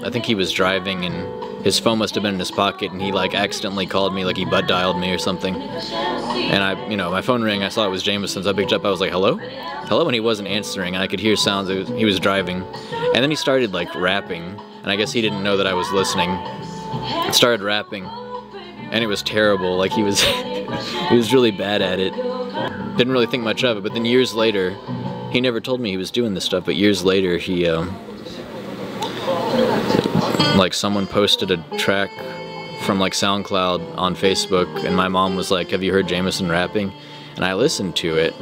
I think he was driving and his phone must have been in his pocket, and he like accidentally called me, like he butt dialed me or something. And I, you know, my phone rang, I saw it was Jamison, so I picked up, I was like, hello? Hello, and he wasn't answering, and I could hear sounds, he was driving. And then he started like rapping, and I guess he didn't know that I was listening. He started rapping, and it was terrible, like he was, he was really bad at it. Didn't really think much of it, but then years later, he never told me he was doing this stuff, but years later he, like someone posted a track from like SoundCloud on Facebook, and my mom was like, have you heard Jamison rapping? And I listened to it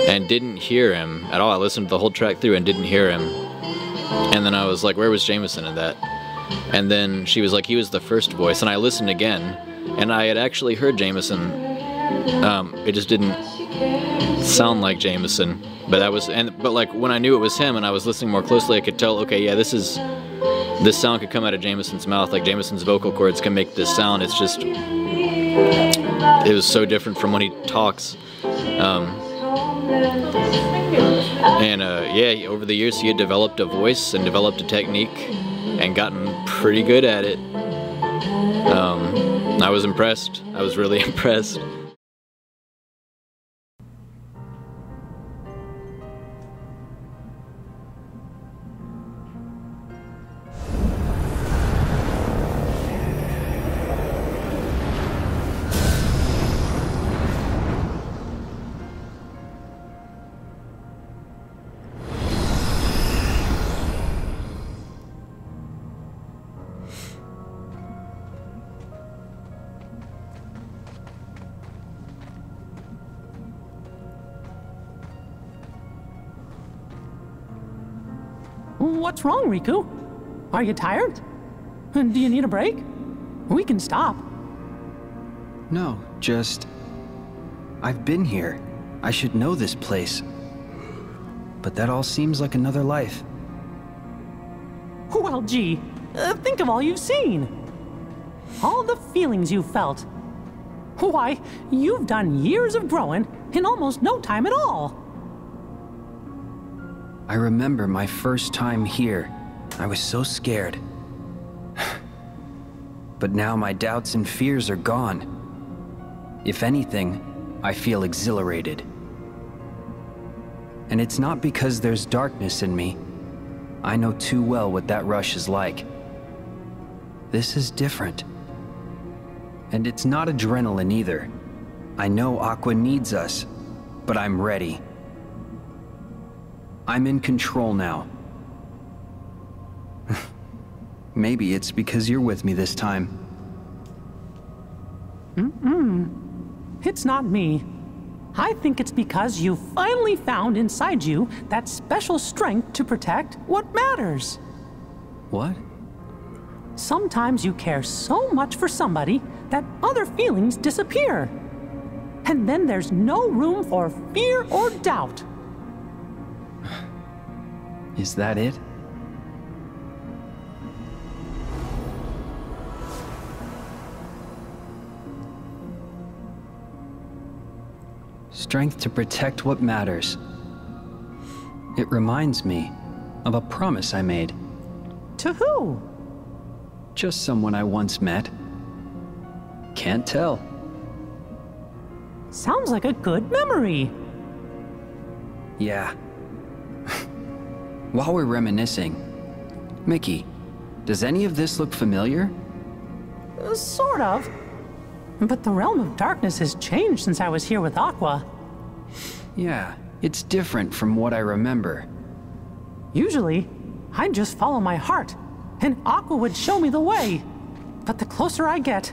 and didn't hear him at all. I listened to the whole track through and didn't hear him. And then I was like, where was Jamison in that? And then she was like, he was the first voice. And I listened again, and I had actually heard Jamison. It just didn't sound like Jamison. But that was, but like when I knew it was him and I was listening more closely, I could tell, okay, yeah, this sound could come out of Jamison's mouth. Like Jamison's vocal cords can make this sound. It's just, it was so different from when he talks. Yeah, over the years he had developed a voice and developed a technique and gotten pretty good at it. I was impressed. I was really impressed. What's wrong, Riku? Are you tired? Do you need a break? We can stop. No, just... I've been here. I should know this place. But that all seems like another life. Well, gee, think of all you've seen. All the feelings you've felt. Why, you've done years of growing in almost no time at all. I remember my first time here. I was so scared. But now my doubts and fears are gone. If anything, I feel exhilarated. And it's not because there's darkness in me. I know too well what that rush is like. This is different. And it's not adrenaline either. I know Aqua needs us, but I'm ready. I'm in control now. Maybe it's because you're with me this time. It's not me. I think it's because you finally found inside you that special strength to protect what matters. What? Sometimes you care so much for somebody that other feelings disappear. And then there's no room for fear or doubt. Is that it? Strength to protect what matters. It reminds me of a promise I made. To who? Just someone I once met. Can't tell. Sounds like a good memory. Yeah. While we're reminiscing, Mickey, does any of this look familiar? Sort of. But the realm of darkness has changed since I was here with Aqua. Yeah, it's different from what I remember. Usually, I'd just follow my heart, and Aqua would show me the way. But the closer I get,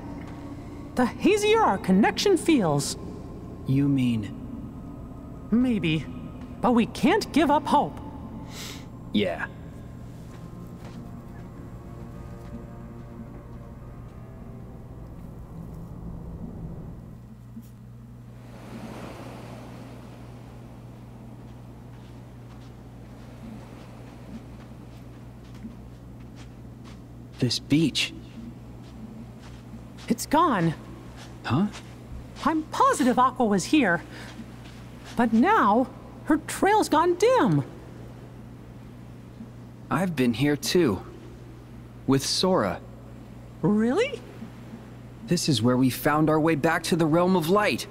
the hazier our connection feels. You mean... Maybe, but we can't give up hope. Yeah. This beach. It's gone. Huh? I'm positive Aqua was here. But now, her trail's gone dim. I've been here too. with Sora. Really? This is where we found our way back to the realm of light.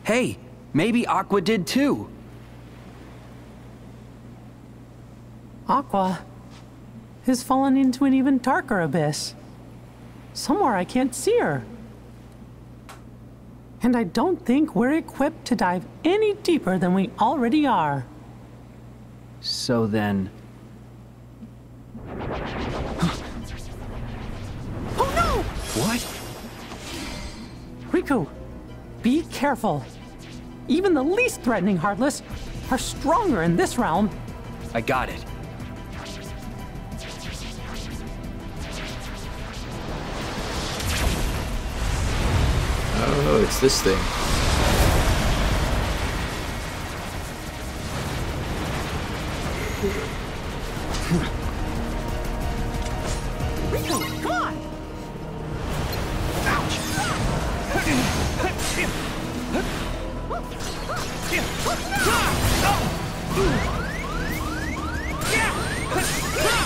Hey, maybe Aqua did too. Aqua has fallen into an even darker abyss. Somewhere I can't see her. And I don't think we're equipped to dive any deeper than we already are. So then... Oh no! What? Riku, be careful. Even the least threatening Heartless are stronger in this realm. I got it. Oh, it's this thing. Riku, come on!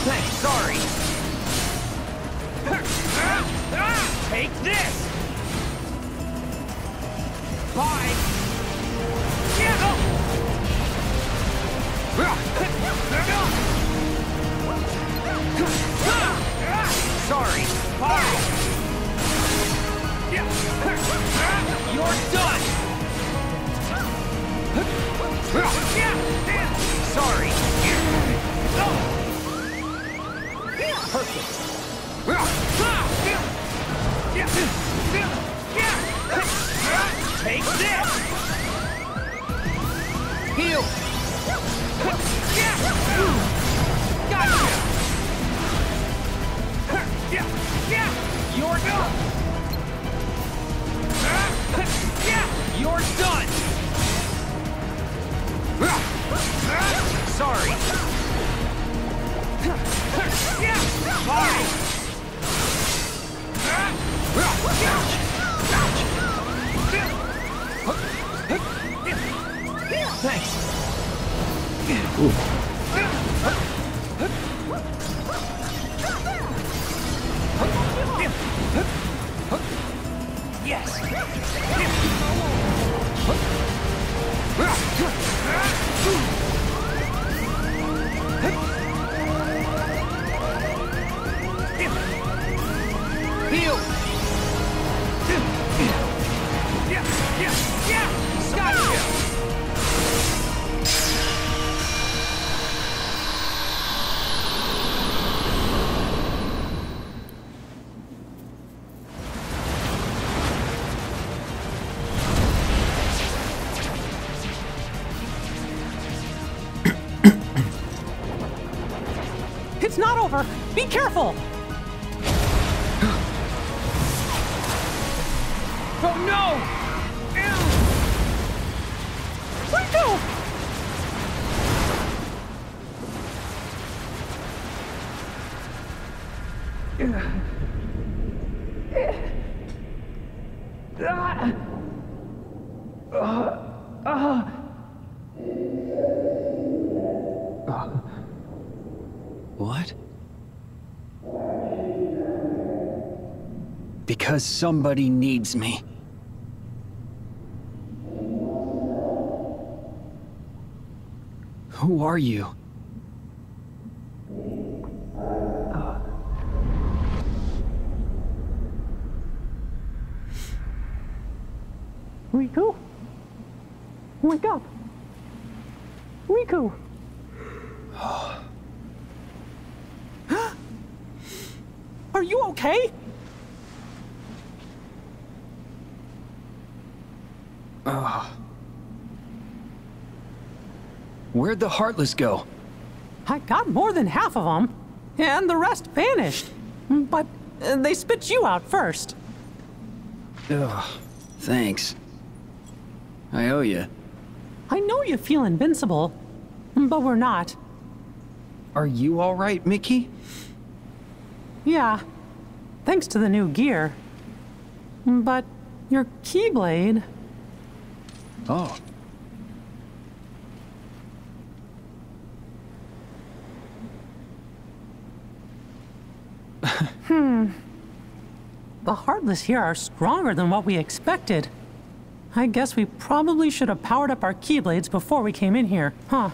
Thanks, sorry. Take this! Bye! Sorry. Bye! You're done! Sorry. Perfect. Take this! Heal! Gotcha! You're done! You're done! Sorry! Bye! Thanks. Yes. Heal. Gotcha. It's not over! Be careful! Oh no! Riku! What? Because somebody needs me. Who are you? Riku? Wake up! Riku! Are you okay? Where'd the Heartless go? I got more than half of them, and the rest vanished. But they spit you out first. Ugh, thanks. I owe you. I know you feel invincible, but we're not. Are you all right, Mickey? Yeah, thanks to the new gear. But your Keyblade... Oh. The Heartless here are stronger than what we expected. I guess we probably should have powered up our Keyblades before we came in here, huh?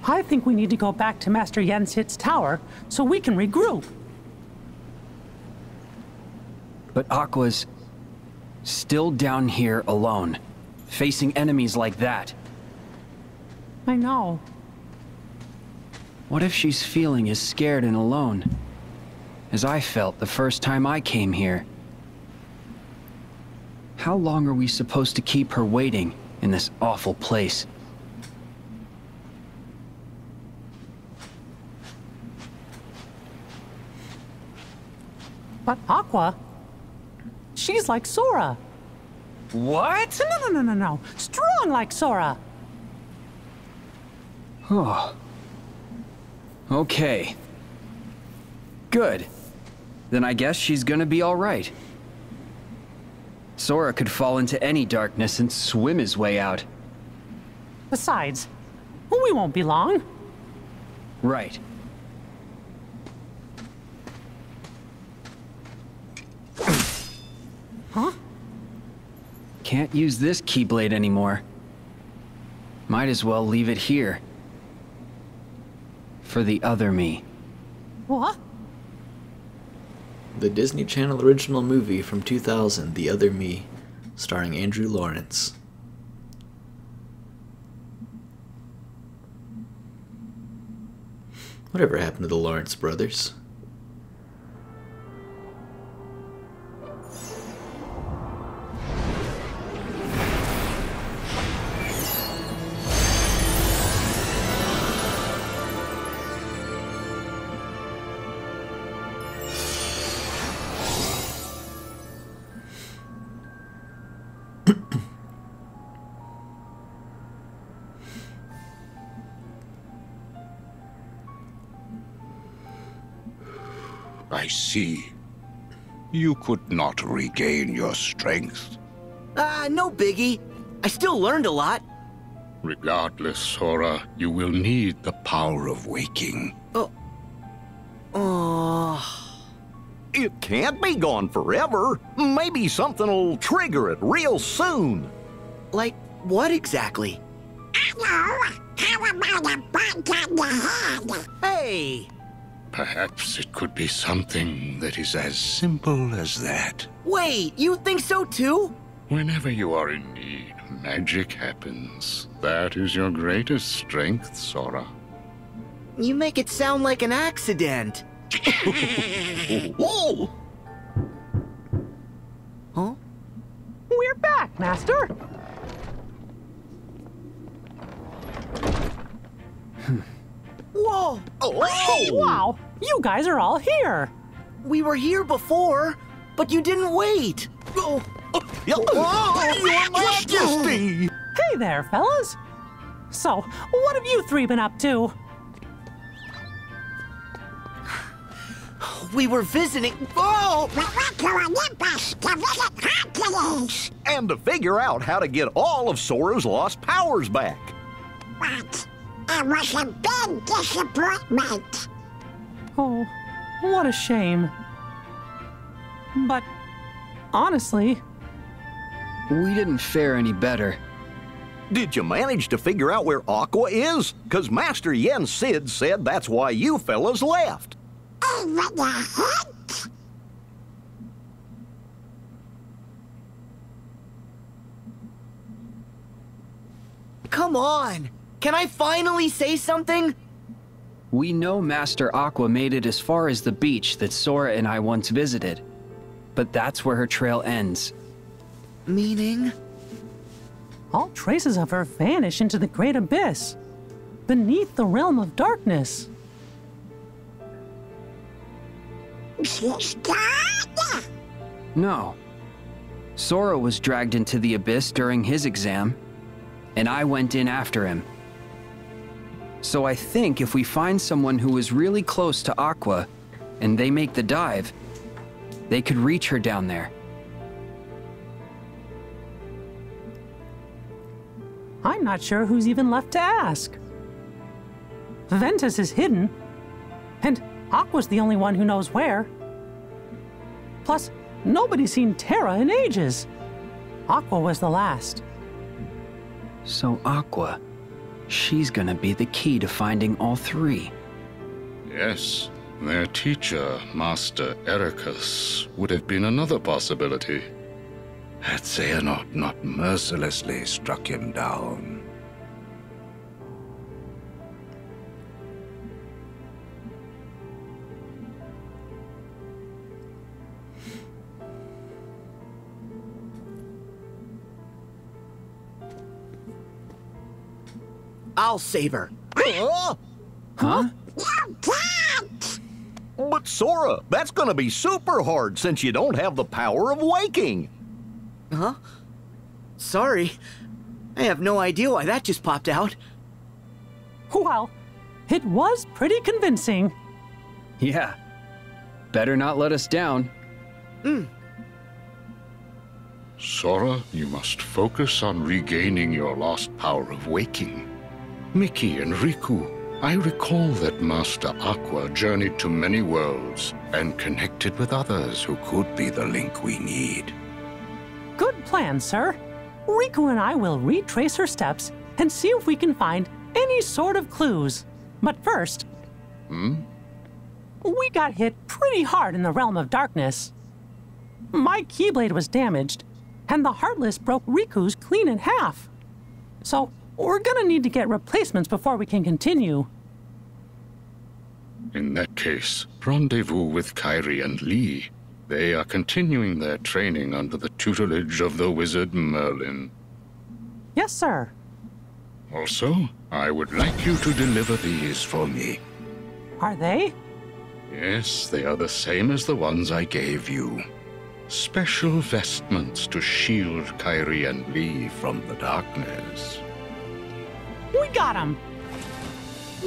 I think we need to go back to Master Yensid's tower so we can regroup. But Aqua's still down here alone, facing enemies like that. I know. What if she's feeling as scared and alone as I felt the first time I came here? How long are we supposed to keep her waiting in this awful place? But Aqua, she's like Sora. What? No. Strong like Sora. Oh. Okay. Good. Then I guess she's gonna be all right. Sora could fall into any darkness and swim his way out. Besides, we won't be long. Right. Huh? Can't use this Keyblade anymore. Might as well leave it here. For the other me. What? The Disney Channel original movie from 2000, The Other Me, starring Andrew Lawrence. Whatever happened to the Lawrence brothers? I see. You could not regain your strength. No biggie. I still learned a lot. Regardless, Sora, you will need the power of waking. It can't be gone forever. Maybe something'll trigger it real soon. Like, what exactly? How about a bite on the head? Hey! Perhaps it could be something that is as simple as that. Wait, you think so too? Whenever you are in need, magic happens. That is your greatest strength, Sora. You make it sound like an accident. Whoa! Huh? We're back, Master. Whoa! Oh! Wow, you guys are all here. We were here before, but you didn't wait. Your Majesty! Hey there, fellas. So, what have you three been up to? We were visiting. We went to Olympus to visit Hercules. And to figure out how to get all of Sora's lost powers back. But it was a big disappointment. Oh, what a shame. But, honestly, We didn't fare any better. Did you manage to figure out where Aqua is? 'Cause Master Yensid said that's why you fellas left. Even a hint? Come on! Can I finally say something? We know Master Aqua made it as far as the beach that Sora and I once visited. But that's where her trail ends. Meaning? all traces of her vanish into the great abyss, beneath the realm of darkness. She's gone? No. Sora was dragged into the abyss during his exam, and I went in after him. So I think if we find someone who is really close to Aqua, and they make the dive, they could reach her down there. I'm not sure who's even left to ask. Ventus is hidden, and Aqua's the only one who knows where. Plus, nobody's seen Terra in ages. Aqua was the last. So Aqua, she's gonna be the key to finding all three. Yes, their teacher, Master Ericus, would have been another possibility. Had Xehanort not mercilessly struck him down. I'll save her. Huh? You can't! But Sora, that's gonna be super hard since you don't have the power of waking. Huh? Sorry. I have no idea why that just popped out. Well, it was pretty convincing. Yeah. Better not let us down. Sora, you must focus on regaining your lost power of waking. Mickey and Riku, I recall that Master Aqua journeyed to many worlds and connected with others who could be the link we need. Good plan, sir. Riku and I will retrace her steps and see if we can find any sort of clues. But first... We got hit pretty hard in the Realm of Darkness. My Keyblade was damaged, and the Heartless broke Riku's clean in half. So, we're gonna need to get replacements before we can continue. In that case, rendezvous with Kairi and Lee. They are continuing their training under the tutelage of the wizard Merlin. Yes, sir. Also, I would like you to deliver these for me. Are they? Yes, they are the same as the ones I gave you. Special vestments to shield Kairi and Lee from the darkness. We got 'em!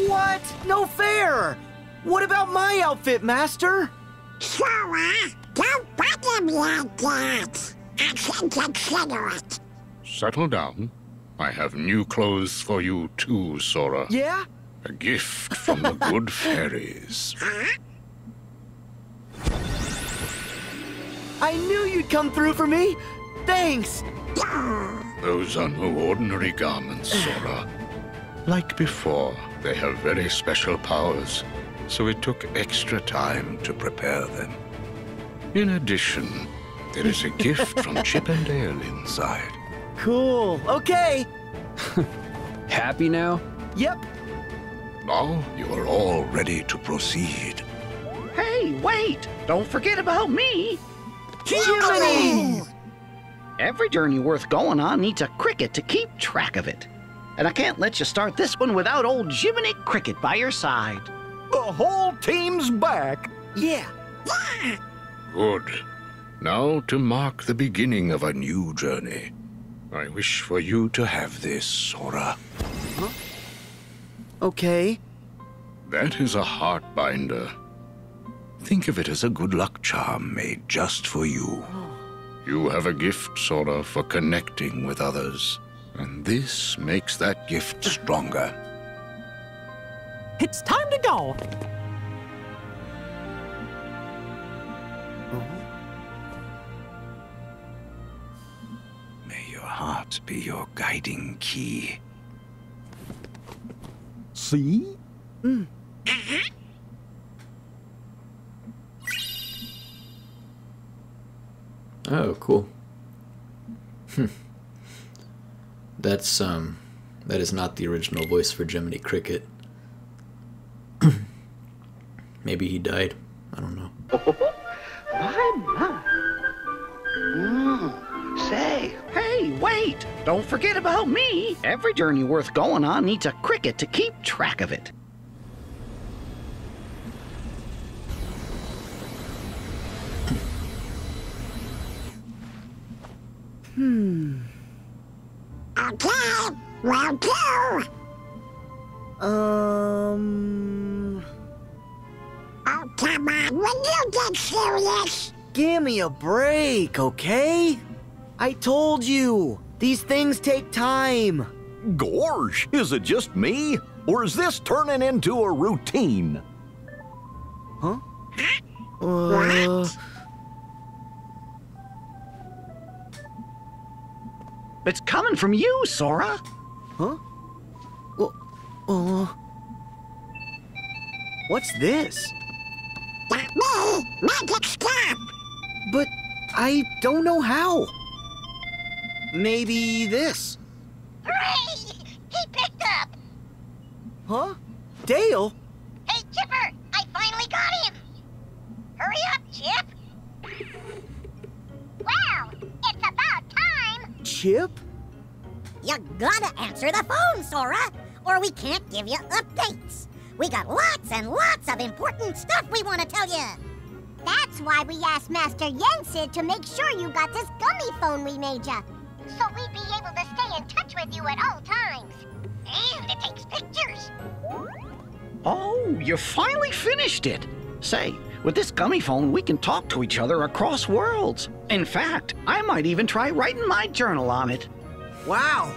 What? No fair! What about my outfit, Master? Sora, don't bother me like that. I can consider it. Settle down. I have new clothes for you too, Sora. Yeah? A gift from the good fairies. I knew you'd come through for me! Thanks! Those are no ordinary garments, Sora. Like before, they have very special powers, so it took extra time to prepare them. In addition, there is a gift from Chip and Dale inside. Cool, okay! Happy now? Yep. Now you are all ready to proceed. Hey, wait! Don't forget about me! Jiminy! Every journey worth going on needs a cricket to keep track of it. And I can't let you start this one without old Jiminy Cricket by your side. The whole team's back. Yeah. Good. Now to mark the beginning of a new journey. I wish for you to have this, Sora. Huh? Okay. That is a heart binder. Think of it as a good luck charm made just for you. You have a gift, Sora, for connecting with others. And this makes that gift stronger. It's time to go! May your heart be your guiding key. See? Oh, cool. That is not the original voice for Jiminy Cricket. Maybe he died. I don't know. My. Say, hey, wait! Don't forget about me! Every journey worth going on needs a cricket to keep track of it. Okay, well, do. Oh, come on, will you get serious? Give me a break, okay? I told you, these things take time. Gorge, is it just me? Or is this turning into a routine? It's coming from you, Sora. Huh? What's this? That me! Magic stop! But I don't know how. Maybe this. Hooray! He picked up! Huh? Dale? Hey, Chipper! I finally got him! Hurry up, Chip! Well, it's about time! Chip? You gotta answer the phone, Sora, or we can't give you updates. We got lots and lots of important stuff we want to tell you. That's why we asked Master Yensid to make sure you got this gummy phone we made you, so we'd be able to stay in touch with you at all times. And it takes pictures. Oh, you finally finished it. Say, with this gummy phone, we can talk to each other across worlds. In fact, I might even try writing my journal on it. Wow.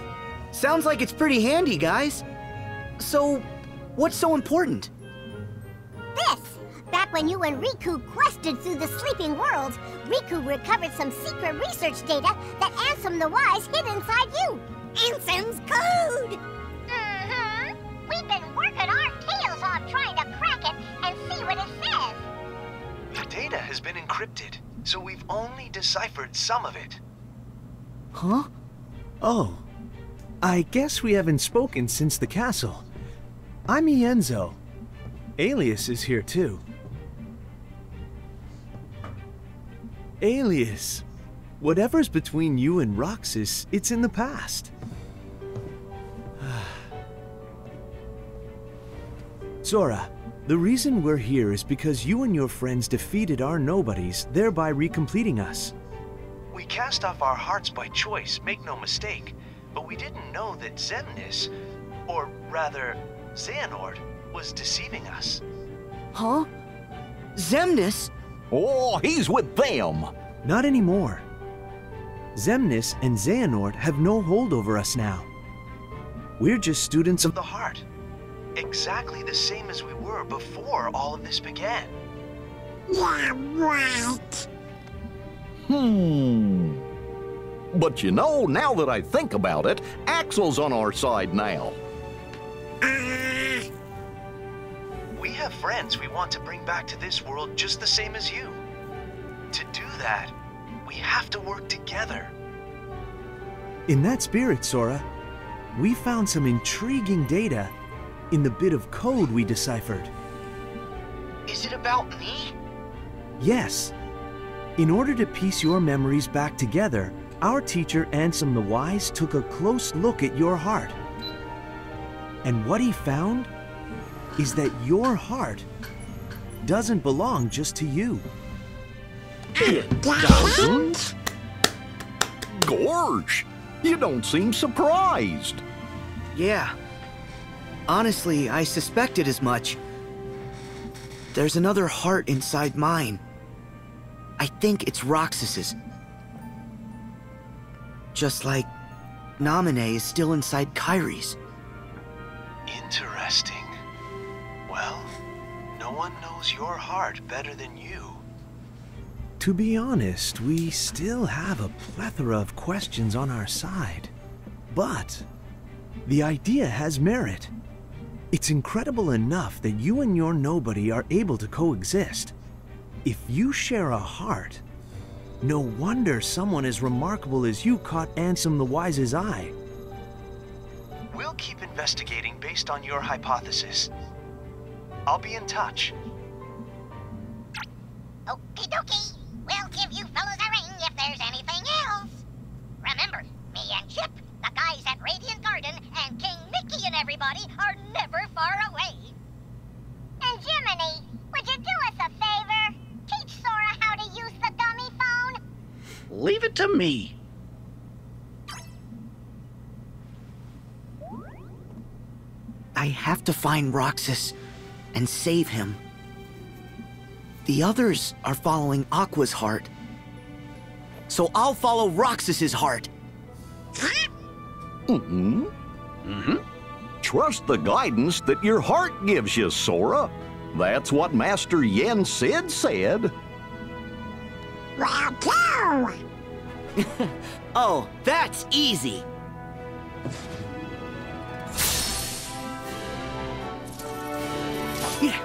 Sounds like it's pretty handy, guys. So, what's so important? This! Back when you and Riku quested through the sleeping worlds, Riku recovered some secret research data that Ansem the Wise hid inside you. Ansem's code! Mm-hmm. We've been working our tails off trying to crack it and see what it says. The data has been encrypted, so we've only deciphered some of it. Huh? Oh. I guess we haven't spoken since the castle. I'm Ienzo. Alias is here too. Alias, whatever's between you and Roxas, it's in the past. Sora, the reason we're here is because you and your friends defeated our nobodies, thereby recompleting us. We cast off our hearts by choice, make no mistake, but we didn't know that Xemnas, or rather, Xehanort, was deceiving us. Huh? Xemnas? Oh, he's with them. Not anymore. Xemnas and Xehanort have no hold over us now. We're just students of The heart. Exactly the same as we were before all of this began. Yeah, right. But you know, now that I think about it, Axel's on our side now. We have friends we want to bring back to this world just the same as you. To do that, we have to work together. In that spirit, Sora, we found some intriguing data in the bit of code we deciphered. Is it about me? Yes. In order to piece your memories back together, our teacher Ansem the Wise took a close look at your heart. And what he found is that your heart doesn't belong just to you. It doesn't? Gorge, you don't seem surprised. Yeah. Honestly, I suspected as much. There's another heart inside mine. I think it's Roxas's. Just like Naminé is still inside Kairi's. Interesting. Well, no one knows your heart better than you. To be honest, we still have a plethora of questions on our side. But the idea has merit. It's incredible enough that you and your nobody are able to coexist. If you share a heart, no wonder someone as remarkable as you caught Ansem the Wise's eye. We'll keep investigating based on your hypothesis. I'll be in touch. Okie dokie. We'll give you fellas a ring if there's anything else. Remember, me and Chip, the guys at Radiant Garden, and King Mickey and everybody are never far away. And Jiminy, would you do us a favor? Teach Sora how to use the dummy phone? Leave it to me. I have to find Roxas and save him. The others are following Aqua's heart. So I'll follow Roxas's heart. Trust the guidance that your heart gives you, Sora. That's what Master Yen Sid said. Well, go! Oh, that's easy. Yeah.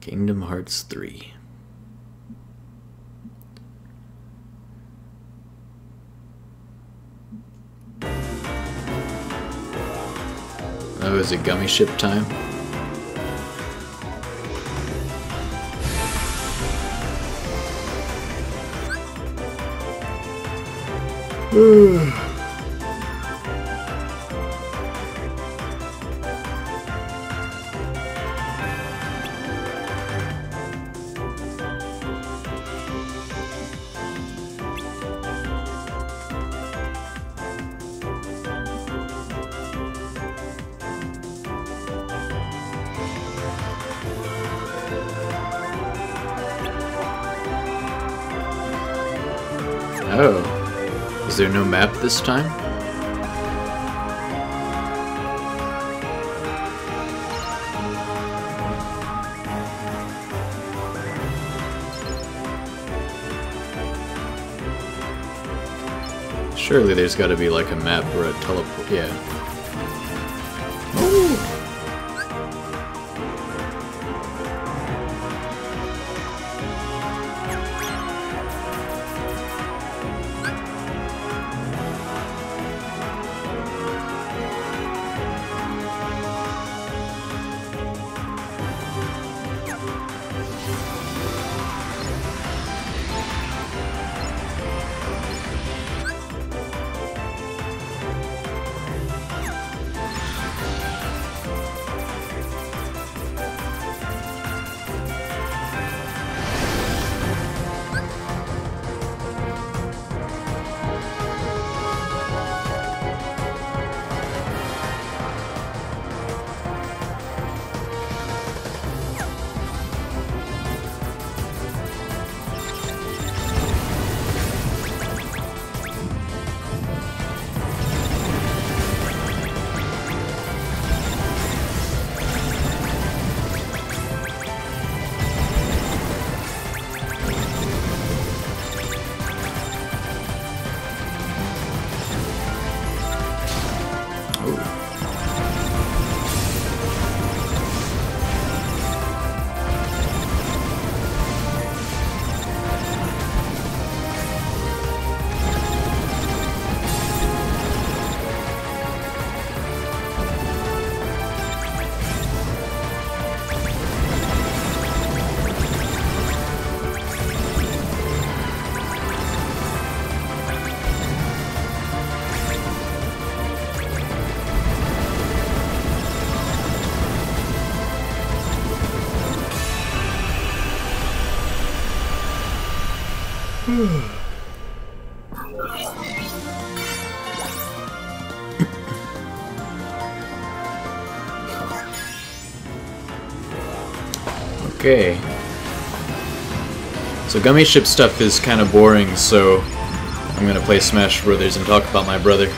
Kingdom Hearts 3. Oh, is it gummy ship time? Oh, is there no map this time? Surely there's got to be like a map or a teleport. Yeah. Ooh. Okay. So gummy ship stuff is kind of boring, so I'm gonna play Smash Brothers and talk about my brother.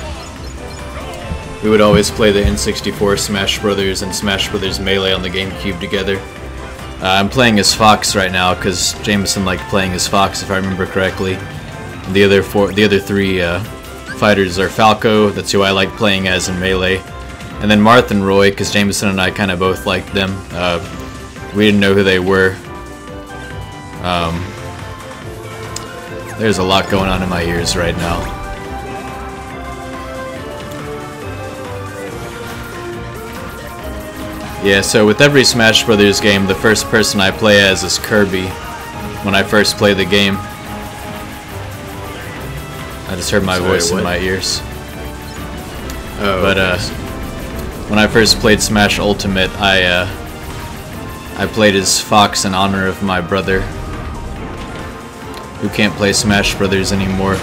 We would always play the N64 Smash Brothers and Smash Brothers Melee on the GameCube together. I'm playing as Fox right now because Jamison liked playing as Fox, if I remember correctly. And the other three fighters are Falco, that's who I like playing as in Melee, and then Marth and Roy, because Jamison and I kind of both liked them. We didn't know who they were. There's a lot going on in my ears right now. Yeah, so with every Smash Brothers game, the first person I play as is Kirby when I first play the game. I just heard my voice in my ears. Oh, but when I first played Smash Ultimate, I played as Fox in honor of my brother, who can't play Smash Brothers anymore.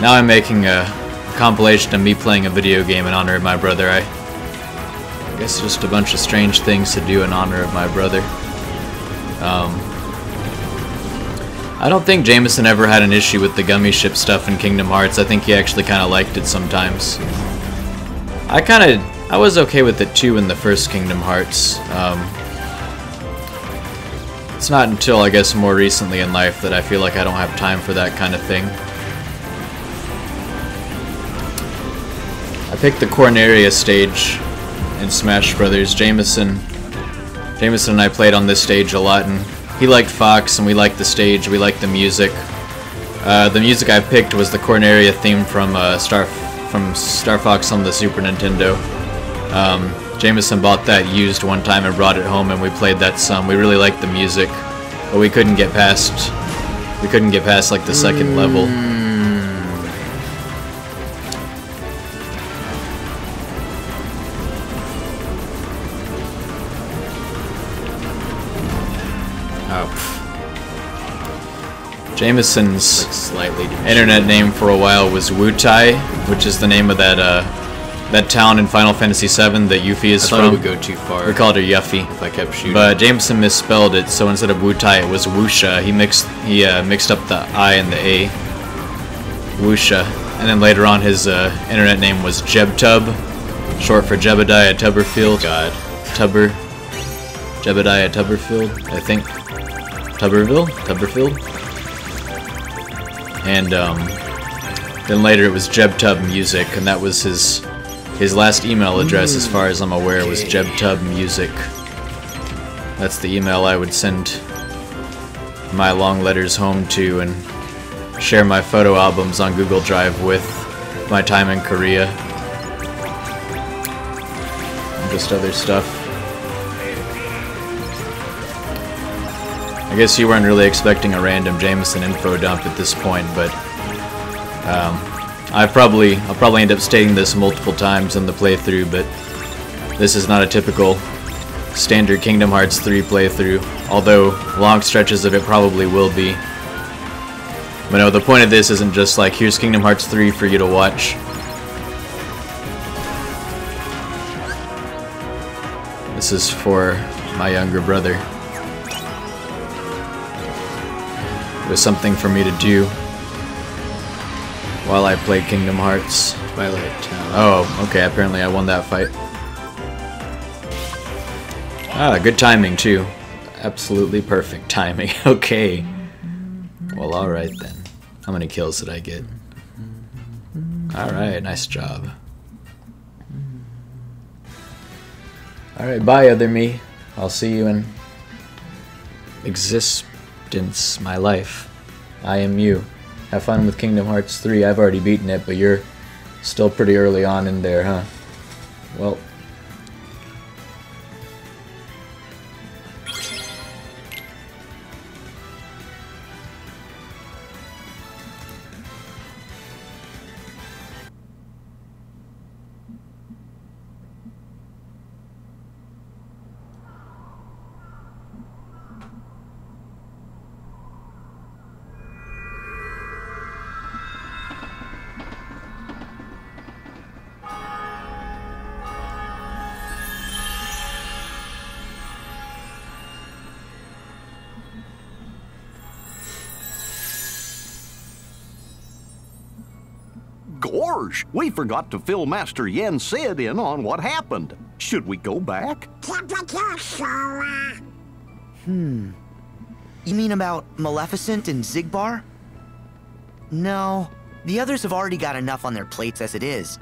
Now I'm making a compilation of me playing a video game in honor of my brother. I guess just a bunch of strange things to do in honor of my brother. I don't think Jamison ever had an issue with the gummy ship stuff in Kingdom Hearts. I think he actually kind of liked it sometimes. I was okay with it too in the first Kingdom Hearts. It's not until, I guess, more recently in life that I feel like I don't have time for that kind of thing. I picked the Corneria stage in Smash Brothers. Jamison and I played on this stage a lot, and he liked Fox, and we liked the stage, we liked the music. The music I picked was the Corneria theme from Star Fox on the Super Nintendo. Jamison bought that used one time and brought it home, and we played that some. We really liked the music, but we couldn't get past like the second level. Jamison's internet name for a while was Wutai, which is the name of that town in Final Fantasy VII that Yuffie is from. I thought it would go too far. We called her Yuffie if I kept shooting. But Jamison misspelled it, so instead of Wutai, it was Wusha. He mixed up the I and the A. Wusha. And then later on, his internet name was Jebtub, short for Jebediah Tubberfield. God. Jebediah Tubberfield, I think. Tubberfield. And then later it was Jebtub Music, and that was his last email address, as far as I'm aware, was Jebtub Music. That's the email I would send my long letters home to and share my photo albums on Google Drive with my time in Korea. And just other stuff. I guess you weren't really expecting a random Jamison info dump at this point, but I'll probably end up stating this multiple times in the playthrough, but this is not a typical standard Kingdom Hearts 3 playthrough, although long stretches of it probably will be. But no, the point of this isn't just like, here's Kingdom Hearts 3 for you to watch. This is for my younger brother. It was something for me to do while I played Kingdom Hearts. Twilight Town. Oh, okay, apparently I won that fight. Ah, good timing too. Absolutely perfect timing. Okay. Well, alright then. How many kills did I get? Alright, nice job. Alright, bye other me. I'll see you in existence, my life. I am you. Have fun with Kingdom Hearts 3. I've already beaten it, but you're still pretty early on in there, huh? Well. Gorge, we forgot to fill Master Yen Sid in on what happened. Should we go back? You mean about Maleficent and Zigbar? No, the others have already got enough on their plates as it is.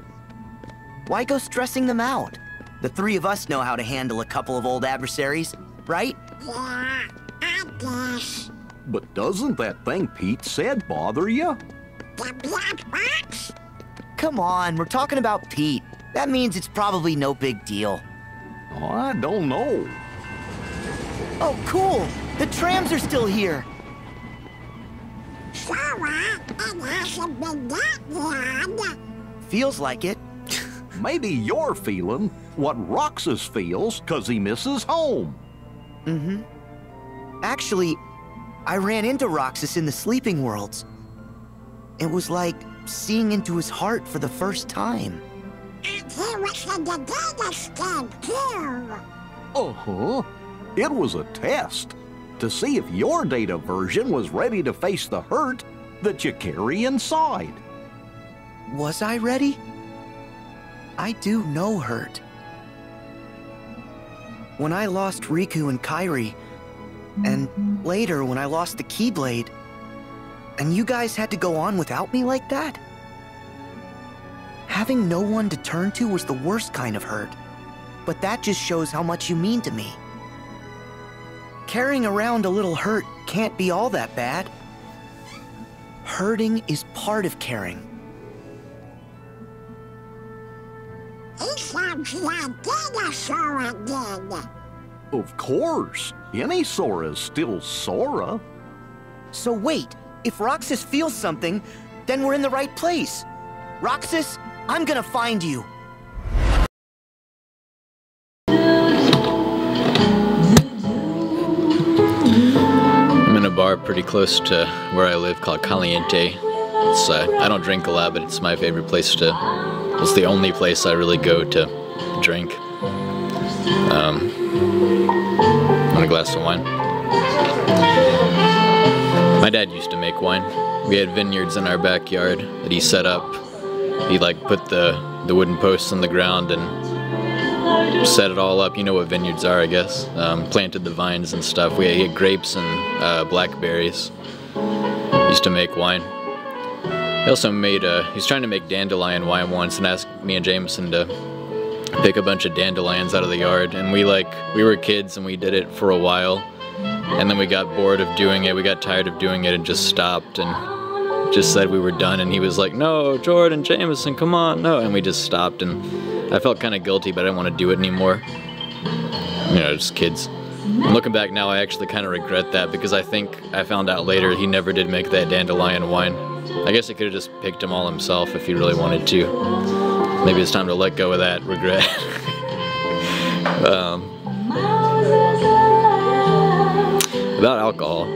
Why go stressing them out? The three of us know how to handle a couple of old adversaries, right? Yeah, I guess. But doesn't that thing Pete said bother you? The black box? Come on, we're talking about Pete. That means it's probably no big deal. Oh, I don't know. Oh, cool! The trams are still here! Sora, it hasn't been that long. Feels like it. Maybe you're feeling what Roxas feels because he misses home. Actually, I ran into Roxas in the Sleeping Worlds. It was like seeing into his heart for the first time. And he was in the data scan too. Uh-huh. It was a test. to see if your data version was ready to face the hurt that you carry inside. Was I ready? I do know hurt. When I lost Riku and Kairi, and later when I lost the Keyblade, and you guys had to go on without me like that? Having no one to turn to was the worst kind of hurt, but that just shows how much you mean to me. Carrying around a little hurt can't be all that bad. Hurting is part of caring. It's like a dinosaur again. Of course. Any Sora's still Sora. So wait, if Roxas feels something, then we're in the right place. Roxas, I'm gonna find you. I'm in a bar pretty close to where I live called Caliente. It's, I don't drink a lot, but it's my favorite place to... It's the only place I really go to drink. Want a glass of wine? My dad used to make wine. We had vineyards in our backyard that he set up. He like put the wooden posts on the ground and set it all up. You know what vineyards are, I guess. Planted the vines and stuff. He had grapes and blackberries. He used to make wine. He also made, he's trying to make dandelion wine once and asked me and Jamison to pick a bunch of dandelions out of the yard. And we were kids and we did it for a while. And then we got bored of doing it. We got tired of doing it and just stopped and just said we were done. And he was like, no, Jordan, Jamison, come on, no. And we just stopped and I felt kind of guilty, but I didn't want to do it anymore. You know, just kids. And looking back now, I actually kind of regret that because I think I found out later he never did make that dandelion wine. I guess he could have just picked them all himself if he really wanted to. Maybe it's time to let go of that regret. About alcohol,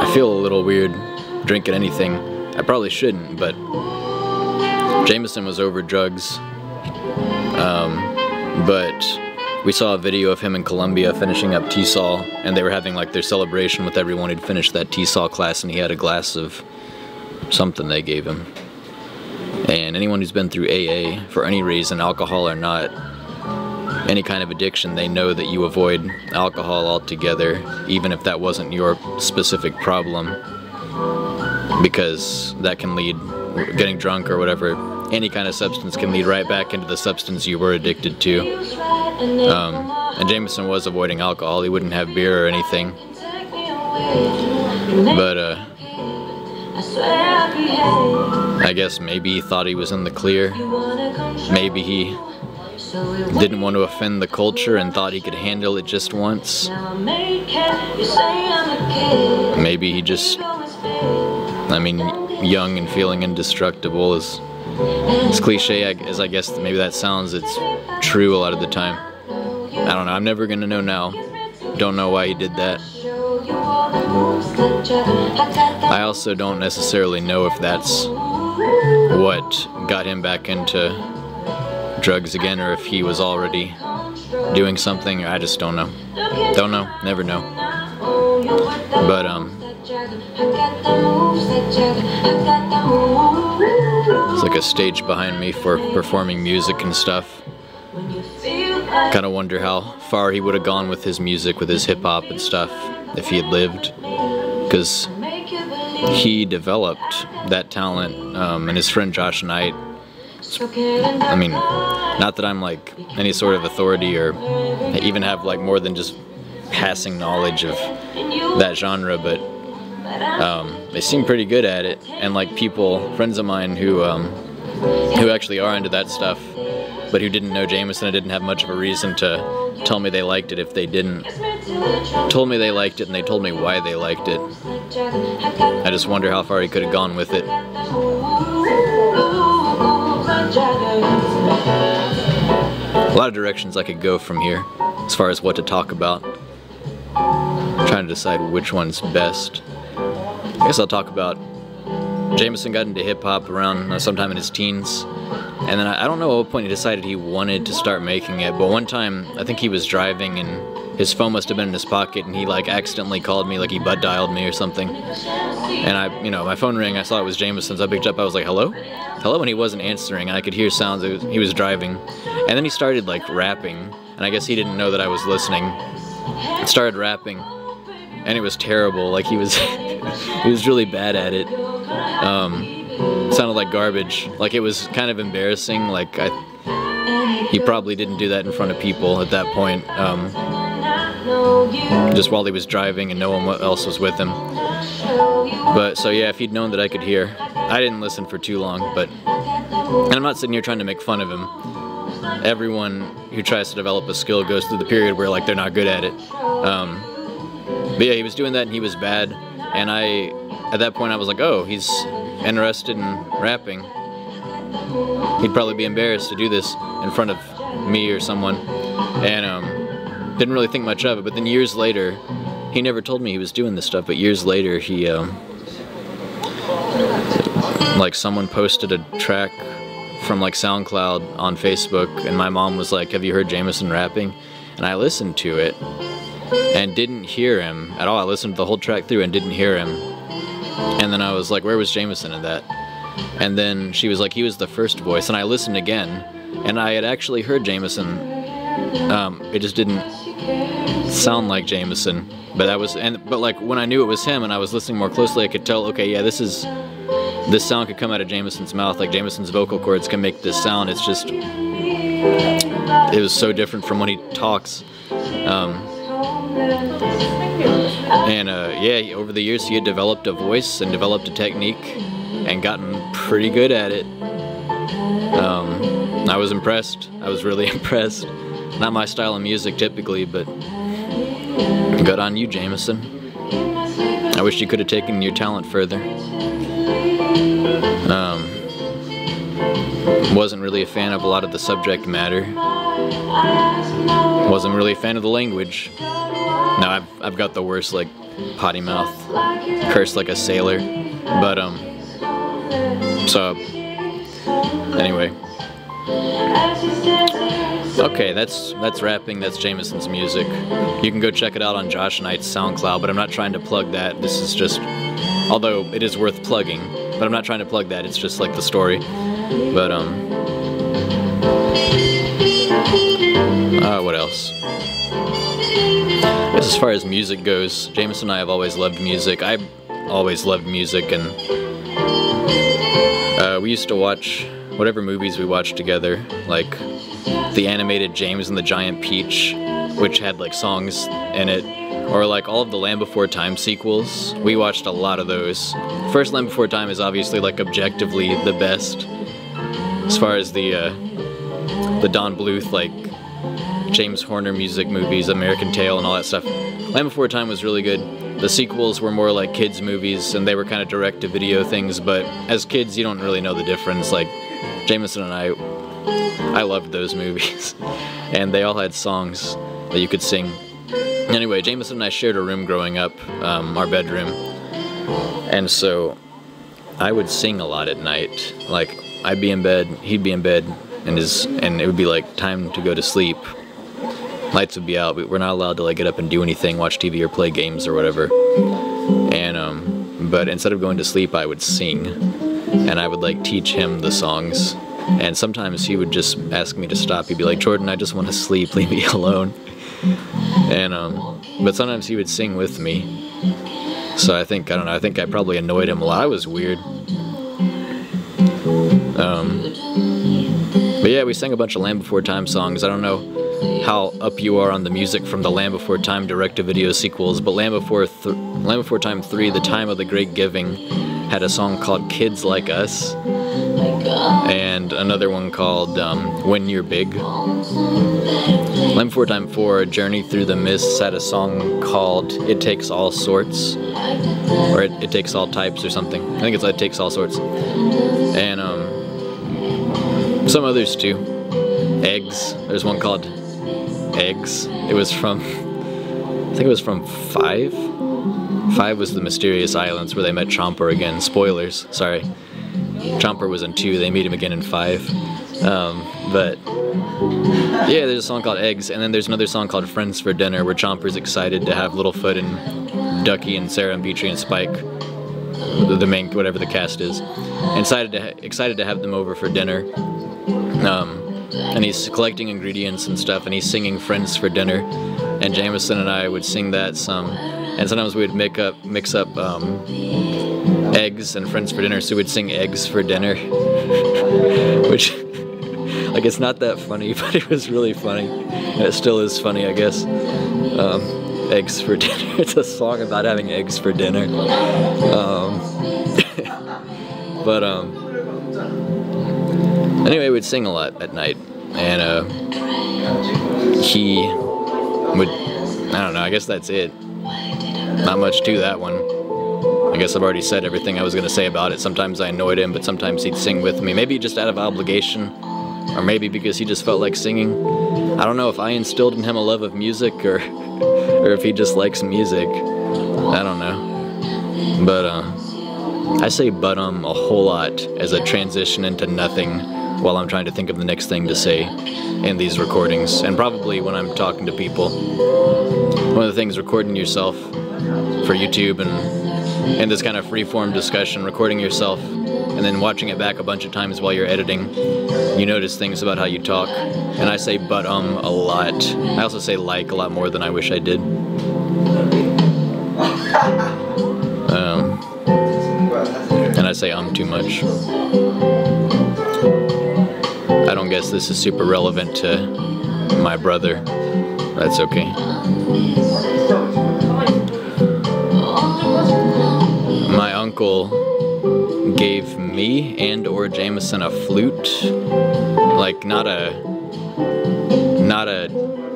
I feel a little weird drinking anything. I probably shouldn't, but Jamison was over drugs. But we saw a video of him in Colombia finishing up TESOL, and they were having like their celebration with everyone who'd finished that TESOL class, and he had a glass of something they gave him. And anyone who's been through AA, for any reason, alcohol or not, any kind of addiction, they know that you avoid alcohol altogether, even if that wasn't your specific problem, because that can lead, getting drunk or whatever, any kind of substance can lead right back into the substance you were addicted to. And Jamison was avoiding alcohol. He wouldn't have beer or anything. But I guess maybe he thought he was in the clear. Maybe he didn't want to offend the culture and thought he could handle it just once. Maybe he just, I mean, young and feeling indestructible is as cliche as I guess maybe that sounds, it's true a lot of the time. I don't know, I'm never gonna know now. Don't know why he did that. I also don't necessarily know if that's what got him back into drugs again, or if he was already doing something. I just don't know. Don't know, never know. But it's like a stage behind me for performing music and stuff. Kind of wonder how far he would have gone with his music, with his hip-hop and stuff, if he had lived. Because he developed that talent, and his friend Josh and I mean, not that I'm like any sort of authority or even have like more than just passing knowledge of that genre, but they seem pretty good at it. And like people, friends of mine who actually are into that stuff, but who didn't know Jamison and didn't have much of a reason to tell me they liked it if they didn't, told me they liked it and they told me why they liked it. I just wonder how far he could have gone with it. A lot of directions I could go from here as far as what to talk about. I'm trying to decide which one's best. I guess I'll talk about Jamison got into hip-hop around sometime in his teens, And then I don't know at what point he decided he wanted to start making it, but one time I think he was driving and his phone must have been in his pocket and he like accidentally called me, like he butt dialed me or something. And I, you know, my phone rang, I saw it was Jamison, so I picked up, I was like, hello? Hello, and he wasn't answering, and I could hear sounds, he was driving. And then he started like rapping, and I guess he didn't know that I was listening. Started rapping, and it was terrible, like he was, he was really bad at it. Sounded like garbage, like it was kind of embarrassing, like he probably didn't do that in front of people at that point, just while he was driving and no one else was with him. But so yeah, if he'd known that I could hear, I didn't listen for too long, but, and I'm not sitting here trying to make fun of him. Everyone who tries to develop a skill goes through the period where like they're not good at it. But yeah, he was doing that and he was bad, and at that point I was like, oh, he's interested in rapping. He'd probably be embarrassed to do this in front of me or someone, and didn't really think much of it. But then years later, he never told me he was doing this stuff, but years later he like someone posted a track from like SoundCloud on Facebook, and my mom was like, have you heard Jamison rapping? And I listened to it and didn't hear him at all. I listened to the whole track through and didn't hear him. And then I was like, where was Jamison in that? And then she was like, he was the first voice. And I listened again, and I had actually heard Jamison. It just didn't sound like Jamison. But that was, but like when I knew it was him and I was listening more closely, I could tell, okay, yeah, this sound could come out of Jamison's mouth. Like Jamison's vocal cords can make this sound. It's just, it was so different from when he talks. Yeah, over the years he had developed a voice and developed a technique and gotten pretty good at it. I was impressed. I was really impressed. Not my style of music typically, but good on you, Jamison. I wish you could have taken your talent further. Wasn't really a fan of a lot of the subject matter. Wasn't really a fan of the language. No, I've got the worst, like, potty mouth, curse like a sailor, but, so, anyway. Okay, that's rapping, that's Jamison's music. You can go check it out on Josh Knight's SoundCloud, but I'm not trying to plug that. This is just, although it is worth plugging, but I'm not trying to plug that, it's just like the story. But, what else? I guess as far as music goes, Jamison and I have always loved music. I've always loved music, and we used to watch whatever movies we watched together, like the animated James and the Giant Peach, which had like songs in it, or like all of the Land Before Time sequels. We watched a lot of those. First Land Before Time is obviously like objectively the best, as far as the Don Bluth, like James Horner music movies, American Tail and all that stuff. Land Before Time was really good. The sequels were more like kids movies, and they were kind of direct-to-video things, but as kids you don't really know the difference. Like Jamison and I loved those movies, and they all had songs that you could sing. Anyway, Jamison and I shared a room growing up, our bedroom, and so I would sing a lot at night. Like, I'd be in bed, he'd be in bed, and it would be like time to go to sleep. Lights would be out, but we're not allowed to like get up and do anything, watch TV or play games or whatever. And but instead of going to sleep, I would sing, and I would like teach him the songs. And sometimes he would just ask me to stop. He'd be like, Jordan, I just want to sleep, leave me alone. And but sometimes he would sing with me. So I don't know, I think I probably annoyed him a lot. I was weird. But yeah, we sang a bunch of Land Before Time songs. I don't know how up you are on the music from the Land Before Time direct-to-video sequels, but Land Before Time 3, The Time of the Great Giving, had a song called Kids Like Us, and another one called When You're Big. Land Before Time 4, Journey Through the Mists, had a song called It Takes All Sorts, or It Takes All Types or something. I think it's It Takes All Sorts. And some others too. Eggs. There's one called Eggs. It was from, I think it was from 5? 5 was the Mysterious Islands where they met Chomper again. Spoilers, sorry. Chomper was in 2, they meet him again in 5. But yeah, there's a song called Eggs, and then there's another song called Friends for Dinner, where Chomper's excited to have Littlefoot and Ducky and Sarah and Petrie and Spike, the main, whatever the cast is, and excited to have them over for dinner. And he's collecting ingredients and stuff, and he's singing Friends for Dinner, and Jamison and I would sing that some, and sometimes we would mix up Eggs and Friends for Dinner, so we'd sing Eggs for Dinner, which, like, it's not that funny, but it was really funny, and it still is funny, I guess. Eggs for Dinner. It's a song about having eggs for dinner. Anyway, we'd sing a lot at night, and he would, I don't know, I guess that's it. Not much to that one. I guess I've already said everything I was going to say about it. Sometimes I annoyed him, but sometimes he'd sing with me. Maybe just out of obligation, or maybe because he just felt like singing. I don't know if I instilled in him a love of music, or if he just likes music. I don't know. But I say but a whole lot as a transition into nothing while I'm trying to think of the next thing to say in these recordings, and probably when I'm talking to people. One of the things, recording yourself for YouTube and in this kind of free-form discussion, recording yourself and then watching it back a bunch of times while you're editing, you notice things about how you talk. And I say but a lot. I also say like a lot more than I wish I did. And I say too much. I don't guess this is super relevant to my brother. That's okay. My uncle gave me and or Jamison a flute, like not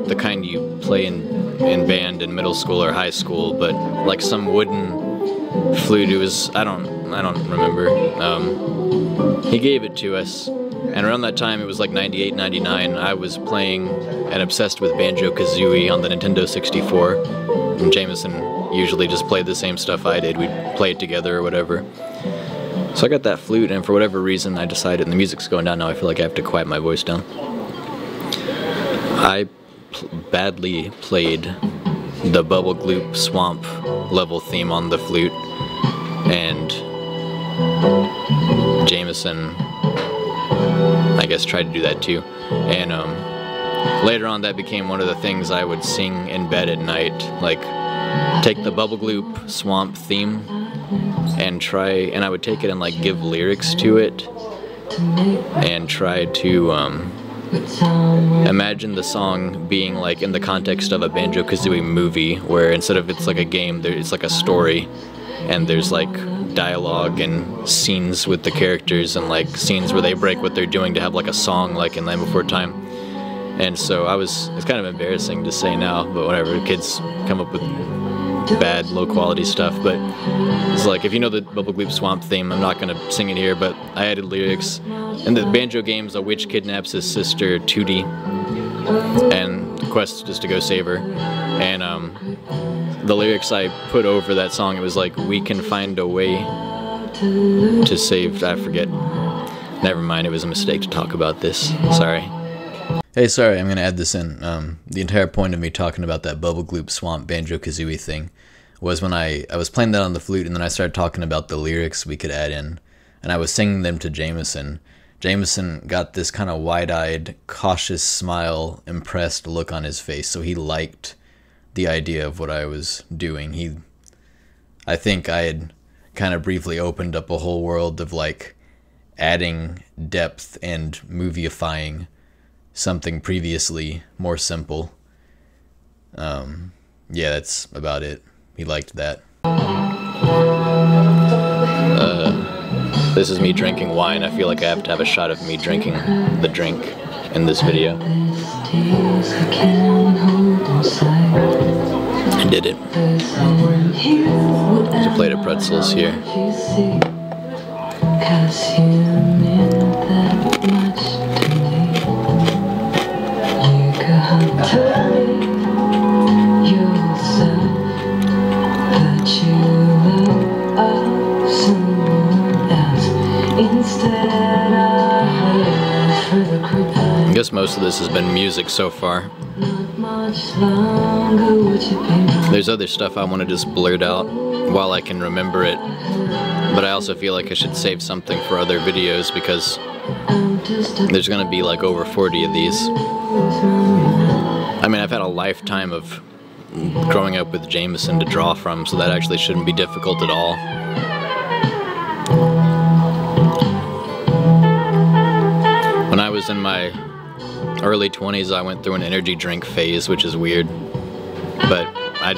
the kind you play in band in middle school or high school, but like some wooden flute. It was, I don't remember. He gave it to us, and around that time, it was like 98, 99, I was playing and obsessed with Banjo-Kazooie on the Nintendo 64, and Jamison usually just played the same stuff I did. We'd play it together or whatever. So I got that flute, and for whatever reason, I decided, and the music's going down now, I feel like I have to quiet my voice down. I badly played the Bubble Gloop Swamp level theme on the flute, and Jamison, I guess, tried to do that too. And later on, that became one of the things I would sing in bed at night, like take the Bubble Gloop Swamp theme and I would take it and like give lyrics to it and try to imagine the song being like in the context of a Banjo-Kazooie movie, where instead of it's like a game, it's like a story, and there's like dialogue and scenes with the characters, and like scenes where they break what they're doing to have like a song like in Land Before Time. And so it's kind of embarrassing to say now, but whatever, kids come up with bad, low-quality stuff, but it's like, if you know the Bubble Gloop Swamp theme, I'm not going to sing it here, but I added lyrics. In the Banjo games, a witch kidnaps his sister, Tootie, and the quest is to go save her. And the lyrics I put over that song, it was like, we can find a way to save, I forget. Never mind, it was a mistake to talk about this. Sorry. Hey, sorry, I'm going to add this in. The entire point of me talking about that Bubble Gloop Swamp Banjo-Kazooie thing was when I was playing that on the flute, and then I started talking about the lyrics we could add in, and I was singing them to Jamison. Jamison got this kind of wide-eyed, cautious smile, impressed look on his face, so he liked the idea of what I was doing. I think I had kind of briefly opened up a whole world of like adding depth and movieifying something previously more simple. Yeah, that's about it. He liked that. This is me drinking wine. I feel like I have to have a shot of me drinking the drink in this video. I did it. There's a plate of pretzels here. Instead I heard for the guess most of this has been music so far. There's other stuff I want to just blurt out while I can remember it, but I also feel like I should save something for other videos because there's gonna be like over 40 of these. I mean, I've had a lifetime of growing up with Jamison to draw from, so that actually shouldn't be difficult at all. When I was in my early 20s, I went through an energy drink phase, which is weird, but I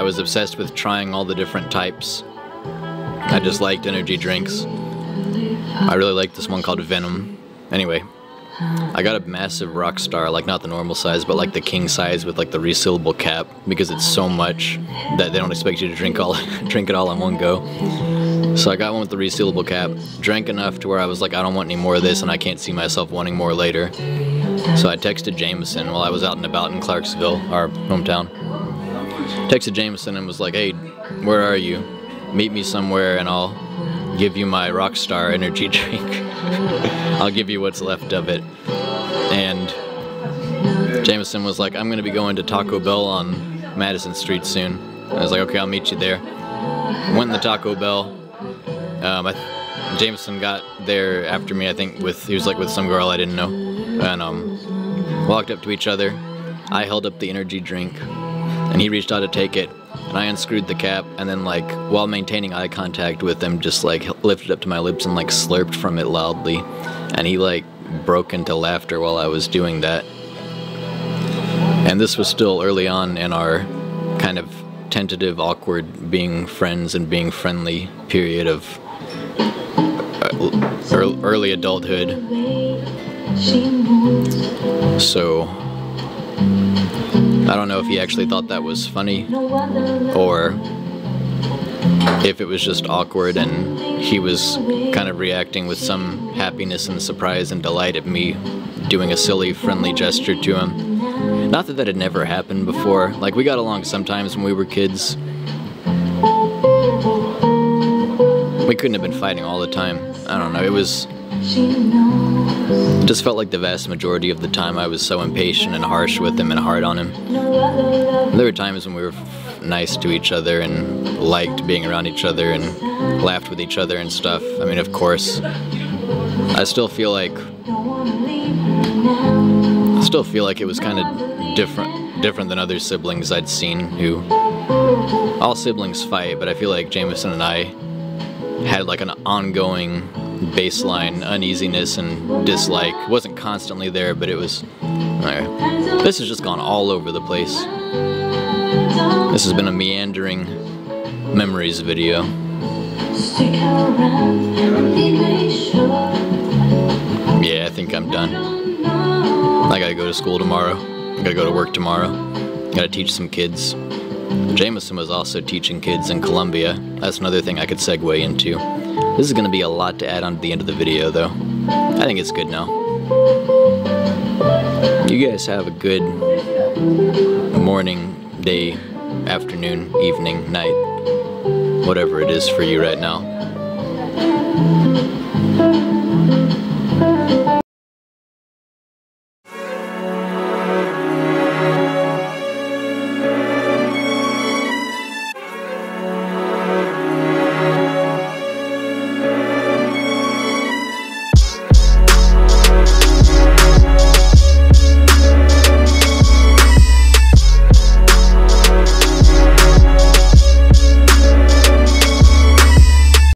was obsessed with trying all the different types. I just liked energy drinks. I really liked this one called Venom. Anyway, I got a massive Rockstar, like not the normal size, but like the king size with like the resealable cap, because it's so much that they don't expect you to drink it all in one go. So I got one with the resealable cap, drank enough to where I was like, I don't want any more of this, and I can't see myself wanting more later. So I texted Jamison while I was out and about in Clarksville, our hometown. Texted Jamison and was like, hey, where are you? Meet me somewhere and I'll give you my Rockstar energy drink. I'll give you what's left of it. And Jamison was like, I'm gonna be going to Taco Bell on Madison Street soon. I was like, okay, I'll meet you there. Went in the Taco Bell. Jamison got there after me, I think, he was like with some girl I didn't know. And walked up to each other. I held up the energy drink and he reached out to take it. And I unscrewed the cap and then, like, while maintaining eye contact with him, just like lifted up to my lips and like slurped from it loudly. And he like broke into laughter while I was doing that. And this was still early on in our kind of tentative, awkward being friends and being friendly period of early adulthood. So I don't know if he actually thought that was funny or if it was just awkward and he was kind of reacting with some happiness and surprise and delight at me doing a silly, friendly gesture to him. Not that that had never happened before. Like, we got along sometimes when we were kids. We couldn't have been fighting all the time. I don't know, it just felt like the vast majority of the time I was so impatient and harsh with him and hard on him. There were times when we were nice to each other and liked being around each other and laughed with each other and stuff. I mean, of course, I still feel like it was kind of different than other siblings I'd seen who, all siblings fight, but I feel like Jamison and I had like an ongoing baseline uneasiness and dislike. It wasn't constantly there, but it was... Okay. This has just gone all over the place. This has been a meandering memories video. Yeah, I think I'm done. I gotta go to school tomorrow. I gotta go to work tomorrow. Gotta teach some kids. Jamison was also teaching kids in Columbia. That's another thing I could segue into. This is gonna be a lot to add on to the end of the video, though. I think it's good now. You guys have a good morning, day, afternoon, evening, night, whatever it is for you right now.